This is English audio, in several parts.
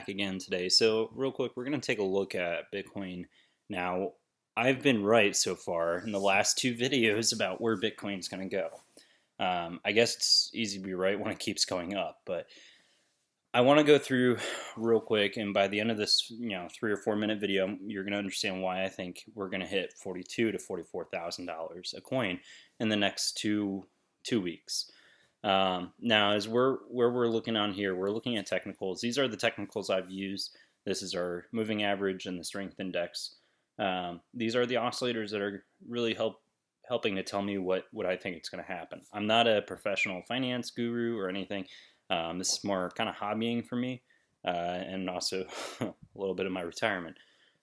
back again today. So, real quick, we're going to take a look at Bitcoin. Now, I've been right so far in the last two videos about where Bitcoin's going to go. I guess it's easy to be right when it keeps going up, but I want to go through real quick, and by the end of this, 3 or 4 minute video, you're going to understand why I think we're going to hit $42,000 to $44,000 a coin in the next two weeks. Now, as where we're looking on here, we're looking at technicals. These are the technicals I've used. This is our moving average and the strength index. These are the oscillators that are really helping to tell me what I think it's going to happen. I'm not a professional finance guru or anything. This is more kind of hobbying for me, and also a little bit of my retirement.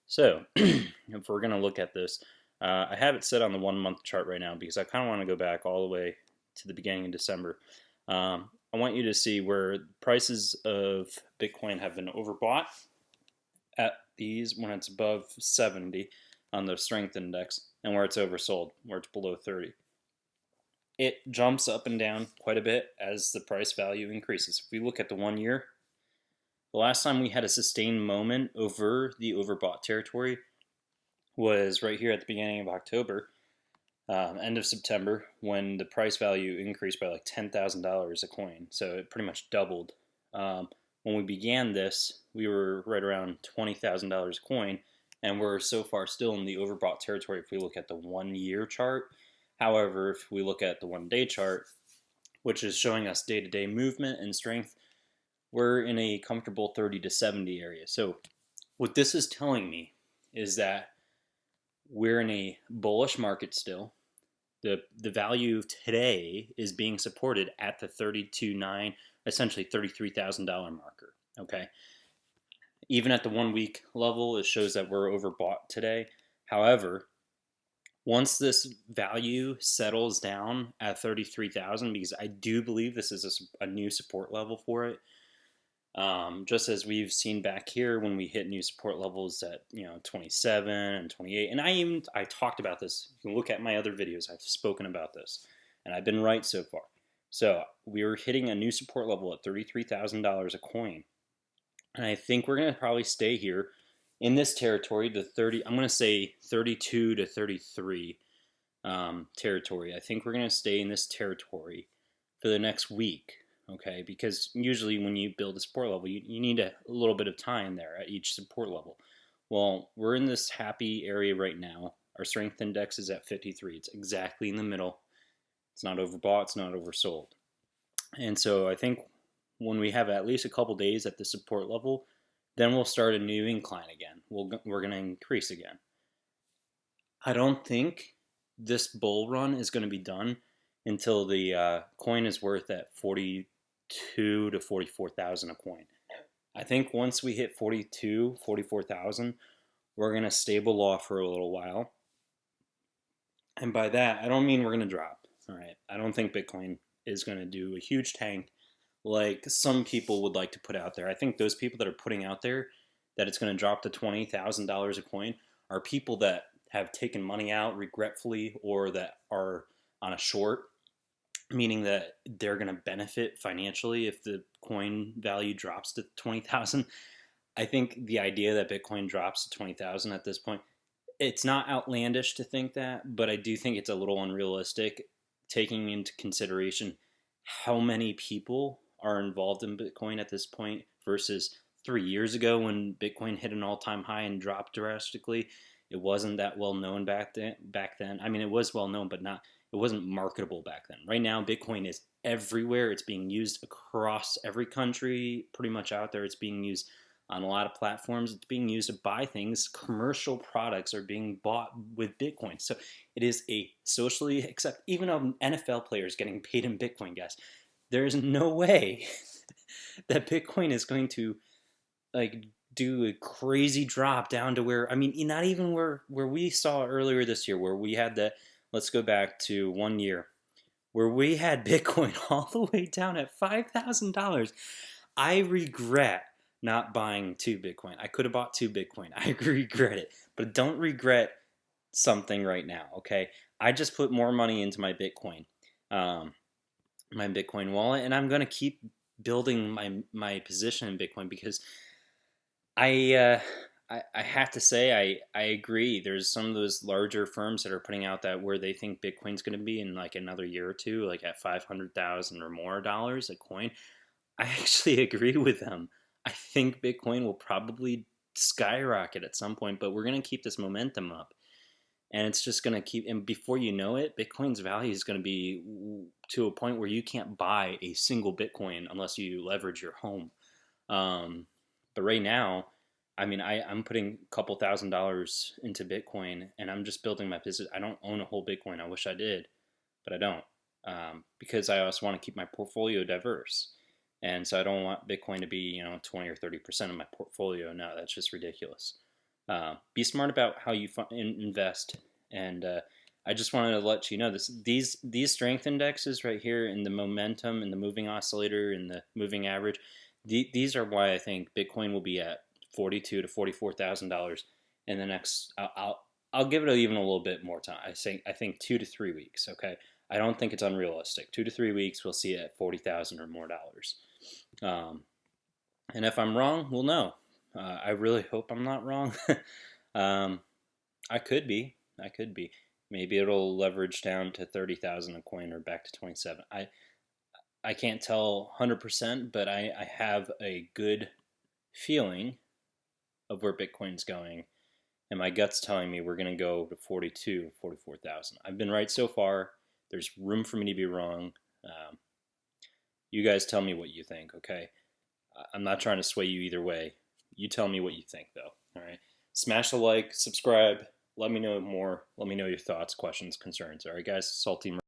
So, if we're going to look at this, I have it set on the 1 month chart right now because I kind of want to go back all the way to the beginning of December. I want you to see where prices of Bitcoin have been overbought at these when it's above 70 on the strength index, and where it's oversold, where it's below 30. It jumps up and down quite a bit as the price value increases. If we look at the 1 year, the last time we had a sustained moment over the overbought territory was right here at the beginning of October, end of September, when the price value increased by like $10,000 a coin. So it pretty much doubled. When we began this, we were right around $20,000 a coin, and we're so far still in the overbought territory if we look at the 1 year chart. However, if we look at the 1 day chart, which is showing us day-to-day movement and strength, we're in a comfortable 30 to 70 area. So what this is telling me is that we're in a bullish market still. The value today is being supported at the 32.9, essentially $33,000 marker. Okay. Even at the 1 week level, it shows that we're overbought today. However, once this value settles down at 33,000, because I do believe this is a new support level for it, just as we've seen back here when we hit new support levels at 27 and 28, and I talked about this. You can look at my other videos. I've spoken about this, and I've been right so far. So we were hitting a new support level at $33,000 a coin, and I think we're going to probably stay here in this territory, the 30. I'm going to say 32 to 33 territory. I think we're going to stay in this territory for the next week. Okay, because usually when you build a support level, you need a little bit of time there at each support level. Well, we're in this happy area right now. Our strength index is at 53. It's exactly in the middle. It's not overbought, it's not oversold. And so I think when we have at least a couple days at the support level, then we'll start a new incline again. We're going to increase again. I don't think this bull run is going to be done until the coin is worth at 42 to 44,000 a coin. I think once we hit 42, 44,000, we're going to stable off for a little while. And by that, I don't mean we're going to drop. All right. I don't think Bitcoin is going to do a huge tank like some people would like to put out there. I think those people that are putting out there that it's going to drop to $20,000 a coin are people that have taken money out regretfully, or that are on a short, meaning that they're going to benefit financially if the coin value drops to 20,000. I think the idea that Bitcoin drops to 20,000 at this point, it's not outlandish to think that, but I do think it's a little unrealistic, taking into consideration how many people are involved in Bitcoin at this point versus 3 years ago when Bitcoin hit an all-time high and dropped drastically. It wasn't that well known back then. I mean, it was well known, but it wasn't marketable back then. Right now, Bitcoin is everywhere. It's being used across every country, pretty much out there. It's being used on a lot of platforms. It's being used to buy things. Commercial products are being bought with Bitcoin. So it is a socially accepted, even NFL players getting paid in Bitcoin, guys. There is no way that Bitcoin is going to do a crazy drop down to where, I mean, not even where we saw earlier this year, where we had let's go back to 1 year, where we had Bitcoin all the way down at $5,000. I regret not buying 2 Bitcoin. I could have bought 2 Bitcoin. I regret it, but don't regret something right now, okay? I just put more money into my Bitcoin wallet, and I'm going to keep building my position in Bitcoin, because I I have to say I agree. There's some of those larger firms that are putting out that where they think Bitcoin's going to be in like another year or two, like at 500,000 or more dollars a coin. I actually agree with them. I think Bitcoin will probably skyrocket at some point, but we're going to keep this momentum up. And it's just going to keep, and before you know it, Bitcoin's value is going to be to a point where you can't buy a single Bitcoin unless you leverage your home. Um, but right now, I mean, I'm putting a couple $1,000s into Bitcoin and I'm just building my business. I don't own a whole Bitcoin. I wish I did, but I don't, because I also want to keep my portfolio diverse. And so I don't want Bitcoin to be, 20 or 30% of my portfolio. No, that's just ridiculous. Be smart about how you invest. And I just wanted to let you know these strength indexes right here in the momentum and the moving oscillator and the moving average. These are why I think Bitcoin will be at $42,000 to $44,000 in the next. I'll give it even a little bit more time. I think 2 to 3 weeks. Okay, I don't think it's unrealistic. 2 to 3 weeks, we'll see it at 40,000 or more dollars. Um, and if I'm wrong, we'll know. I really hope I'm not wrong. um, I could be. I could be. Maybe it'll leverage down to 30,000 a coin or back to 27. I can't tell 100%, but I have a good feeling of where Bitcoin's going. And my gut's telling me we're going to go to 42, 44,000. I've been right so far. There's room for me to be wrong. Um, you guys tell me what you think, okay? I'm not trying to sway you either way. You tell me what you think, though. All right. Smash a like, subscribe. Let me know more. Let me know your thoughts, questions, concerns. All right, guys. Salty.